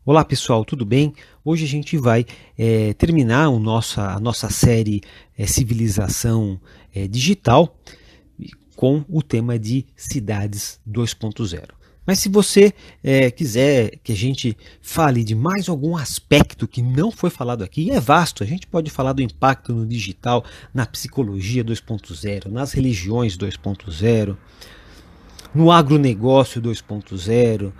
Olá pessoal, tudo bem? Hoje a gente vai terminar a nossa série Civilização Digital com o tema de Cidades 2.0. Mas se você quiser que a gente fale de mais algum aspecto que não foi falado aqui, é vasto. A gente pode falar do impacto no digital, na psicologia 2.0, nas religiões 2.0, no agronegócio 2.0,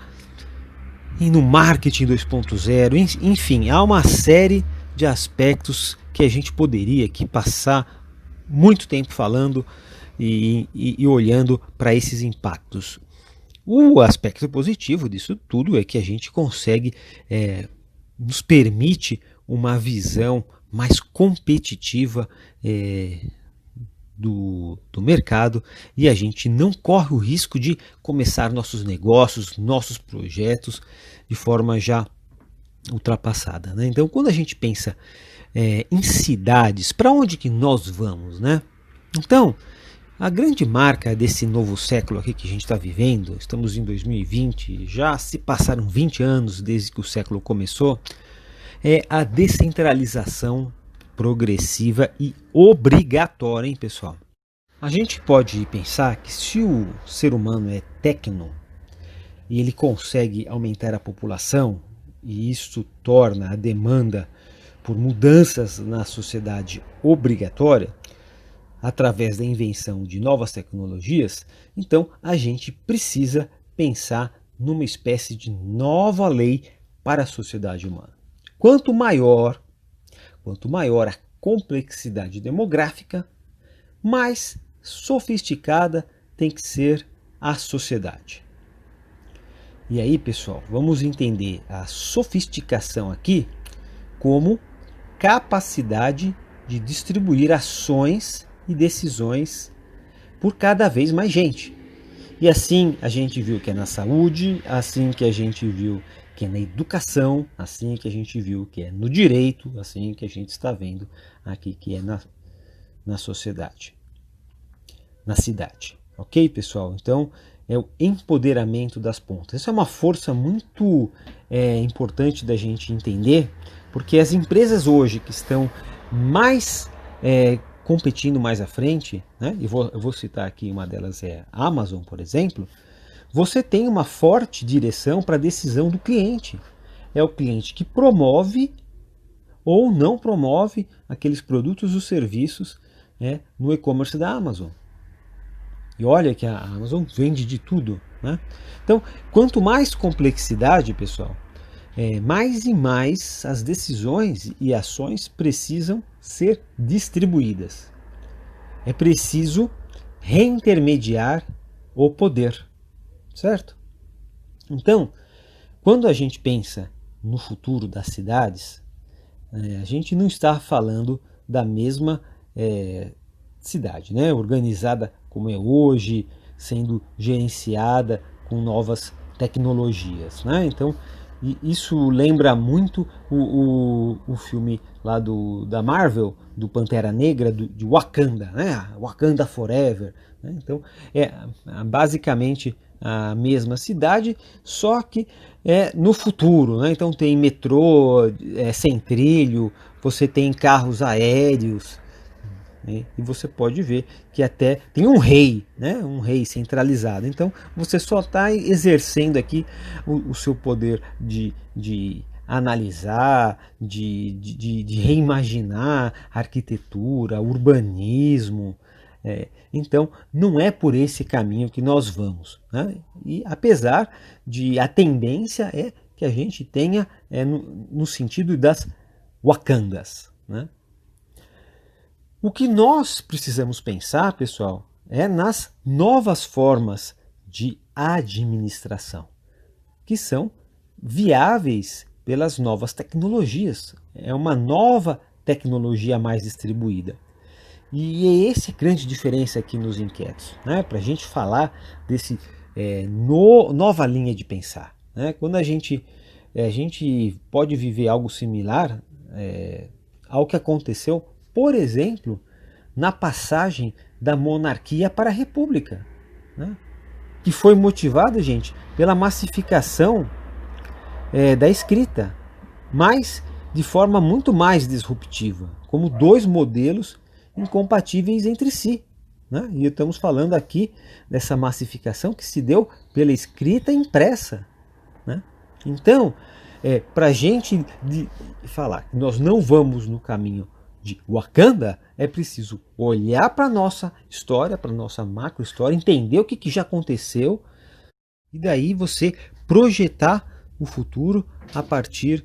e no marketing 2.0, enfim, há uma série de aspectos que a gente poderia aqui passar muito tempo falando e olhando para esses impactos. O aspecto positivo disso tudo é que a gente consegue, nos permite uma visão mais competitiva do mercado, e a gente não corre o risco de começar nossos negócios, nossos projetos de forma já ultrapassada, né? Então, quando a gente pensa em cidades, para onde que nós vamos, né? Então, a grande marca desse novo século aqui que a gente está vivendo, estamos em 2020, já se passaram 20 anos desde que o século começou, é a descentralização progressiva e obrigatória, hein, pessoal? A gente pode pensar que se o ser humano é tecno e ele consegue aumentar a população, e isso torna a demanda por mudanças na sociedade obrigatória, através da invenção de novas tecnologias, então a gente precisa pensar numa espécie de nova lei para a sociedade humana. Quanto maior a complexidade demográfica, mais sofisticada tem que ser a sociedade. E aí, pessoal, vamos entender a sofisticação aqui como capacidade de distribuir ações e decisões por cada vez mais gente. E assim a gente viu que é na saúde, assim que a gente viu que é na educação, assim que a gente viu que é no direito, assim que a gente está vendo aqui que é na sociedade, na cidade. Ok, pessoal? Então, é o empoderamento das pontas. Isso é uma força muito importante da gente entender, porque as empresas hoje que estão mais competindo mais à frente, né? Eu vou citar aqui uma delas, é a Amazon, por exemplo. Você tem uma forte direção para a decisão do cliente. É o cliente que promove ou não promove aqueles produtos ou serviços, né, no e-commerce da Amazon. E olha que a Amazon vende de tudo, né? Então, quanto mais complexidade, pessoal, mais e mais as decisões e ações precisam ser distribuídas. É preciso reintermediar o poder, certo? Então, quando a gente pensa no futuro das cidades, a gente não está falando da mesma cidade, né? Organizada como é hoje, sendo gerenciada com novas tecnologias, né? Então, isso lembra muito o filme lá da Marvel, do Pantera Negra, de Wakanda, né? Wakanda Forever, né? Então, é basicamente a mesma cidade, só que no futuro, né? Então tem metrô sem trilho, você tem carros aéreos, né? E você pode ver que até tem um rei, né? Um rei centralizado. Então você só está exercendo aqui o seu poder de analisar, de reimaginar arquitetura, urbanismo. Então não é por esse caminho que nós vamos, né? E apesar de a tendência é que a gente tenha no sentido das Wakandas, né? O que nós precisamos pensar, pessoal, é nas novas formas de administração, que são viáveis pelas novas tecnologias. É uma nova tecnologia mais distribuída. E é essa a grande diferença aqui nos inquéritos, né? Para a gente falar desse nova linha de pensar, né? Quando a gente pode viver algo similar ao que aconteceu, por exemplo, na passagem da monarquia para a república, né? Que foi motivada, gente, pela massificação da escrita, mas de forma muito mais disruptiva, como dois modelos incompatíveis entre si. Né? E estamos falando aqui dessa massificação que se deu pela escrita impressa. Né? Então, para a gente falar que nós não vamos no caminho de Wakanda, é preciso olhar para a nossa história, para a nossa macro história, entender o que já aconteceu e daí você projetar o futuro a partir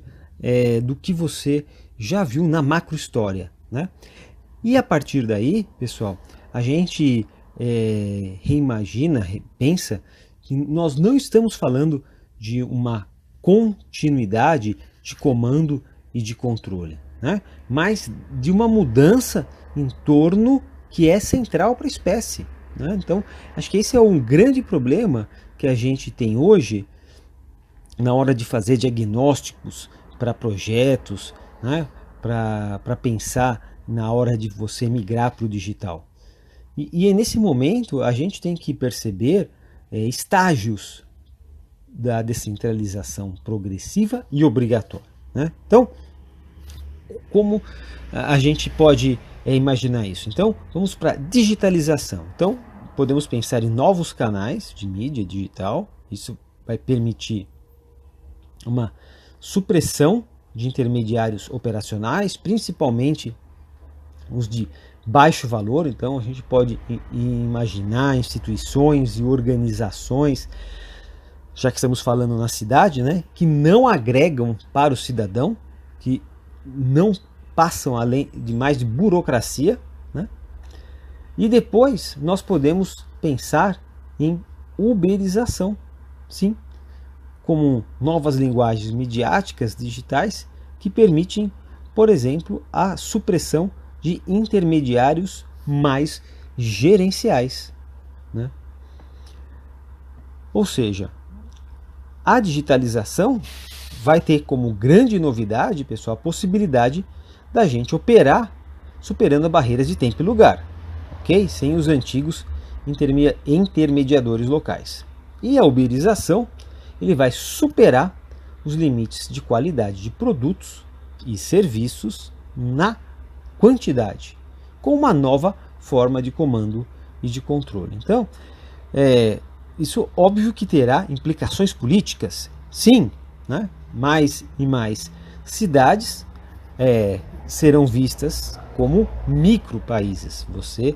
do que você já viu na macro história. Né? E a partir daí, pessoal, a gente reimagina, repensa que nós não estamos falando de uma continuidade de comando e de controle, né? Mas de uma mudança em torno que é central para a espécie. Né? Então, acho que esse é um grande problema que a gente tem hoje na hora de fazer diagnósticos para projetos, né? Para pensar na hora de você migrar para o digital. E nesse momento a gente tem que perceber estágios da descentralização progressiva e obrigatória. Né? Então, como a gente pode imaginar isso? Então, vamos para a digitalização. Então, podemos pensar em novos canais de mídia digital. Isso vai permitir uma supressão de intermediários operacionais, principalmente os de baixo valor. Então, a gente pode imaginar instituições e organizações, já que estamos falando na cidade, né, que não agregam para o cidadão, que não passam além de mais de burocracia. Né? E depois nós podemos pensar em uberização, sim, como novas linguagens midiáticas digitais que permitem, por exemplo, a supressão de intermediários mais gerenciais. Né? Ou seja, a digitalização vai ter como grande novidade, pessoal, a possibilidade da gente operar superando barreiras de tempo e lugar, ok? Sem os antigos intermediadores locais. E a uberização, ele vai superar os limites de qualidade de produtos e serviços na quantidade, com uma nova forma de comando e de controle. Então, isso óbvio que terá implicações políticas, sim, né? Mais e mais cidades serão vistas como micro países. Você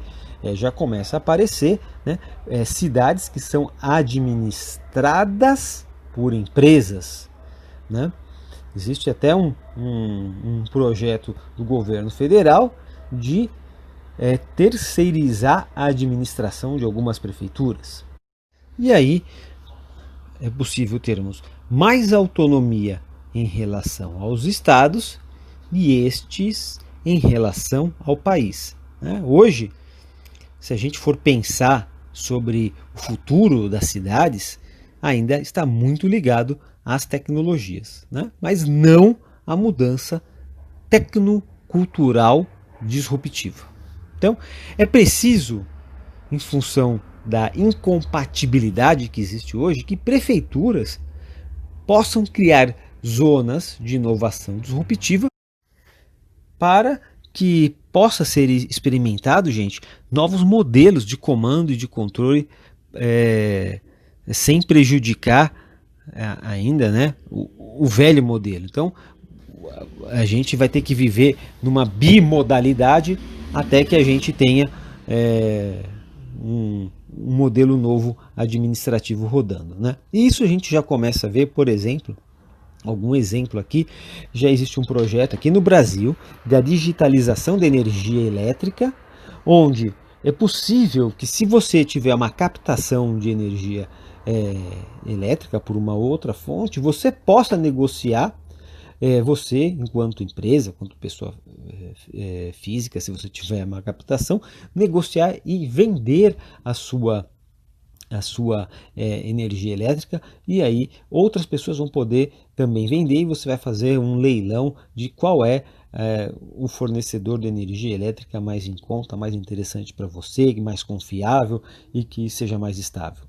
já começa a aparecer, né, cidades que são administradas por empresas. Né? Existe até um projeto do governo federal de terceirizar a administração de algumas prefeituras. E aí é possível termos mais autonomia em relação aos estados e estes em relação ao país. Né? Hoje, se a gente for pensar sobre o futuro das cidades, ainda está muito ligado às tecnologias, né? Mas não à mudança tecnocultural disruptiva. Então, é preciso, em função da incompatibilidade que existe hoje, que prefeituras possam criar zonas de inovação disruptiva para que possa ser experimentado, gente, novos modelos de comando e de controle sem prejudicar ainda, né, o velho modelo. Então, a gente vai ter que viver numa bimodalidade até que a gente tenha um modelo novo administrativo rodando. Né? E isso a gente já começa a ver, por exemplo, algum exemplo aqui, já existe um projeto aqui no Brasil da digitalização da energia elétrica, onde é possível que, se você tiver uma captação de energia elétrica por uma outra fonte, você possa negociar, você, enquanto empresa, enquanto pessoa física, se você tiver uma captação, negociar e vender a sua energia elétrica, e aí outras pessoas vão poder também vender, e você vai fazer um leilão de qual é o fornecedor de energia elétrica mais em conta, mais interessante para você, mais confiável e que seja mais estável.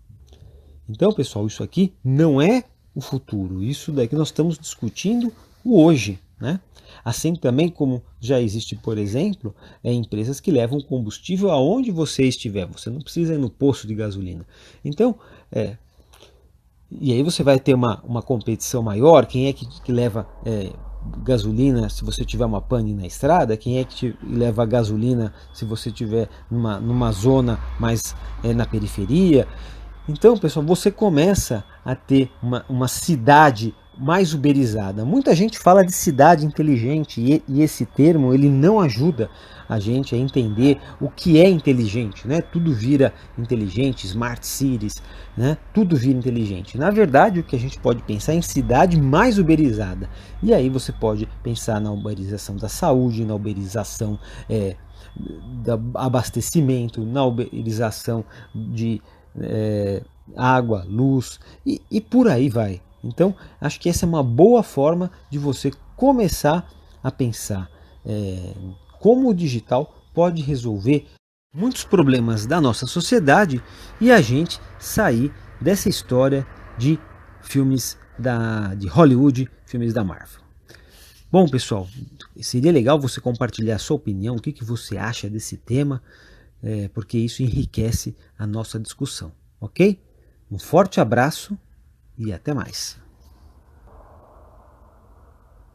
Então, pessoal, isso aqui não é o futuro. Isso daí que nós estamos discutindo o hoje, né? Assim também como já existe, por exemplo, empresas que levam combustível aonde você estiver. Você não precisa ir no posto de gasolina. Então, e aí você vai ter uma competição maior. Quem é que leva gasolina se você tiver uma pane na estrada? Quem é que leva gasolina se você tiver numa zona mais na periferia? Então, pessoal, você começa a ter uma cidade mais uberizada. Muita gente fala de cidade inteligente e esse termo ele não ajuda a gente a entender o que é inteligente, né? Tudo vira inteligente, smart cities, né? Tudo vira inteligente. Na verdade, o que a gente pode pensar é em cidade mais uberizada. E aí você pode pensar na uberização da saúde, na uberização do abastecimento, na uberização de água, luz e por aí vai. Então, acho que essa é uma boa forma de você começar a pensar como o digital pode resolver muitos problemas da nossa sociedade e a gente sair dessa história de filmes de Hollywood, filmes da Marvel. Bom, pessoal, seria legal você compartilhar a sua opinião, o que você acha desse tema, porque isso enriquece a nossa discussão, ok? Um forte abraço e até mais.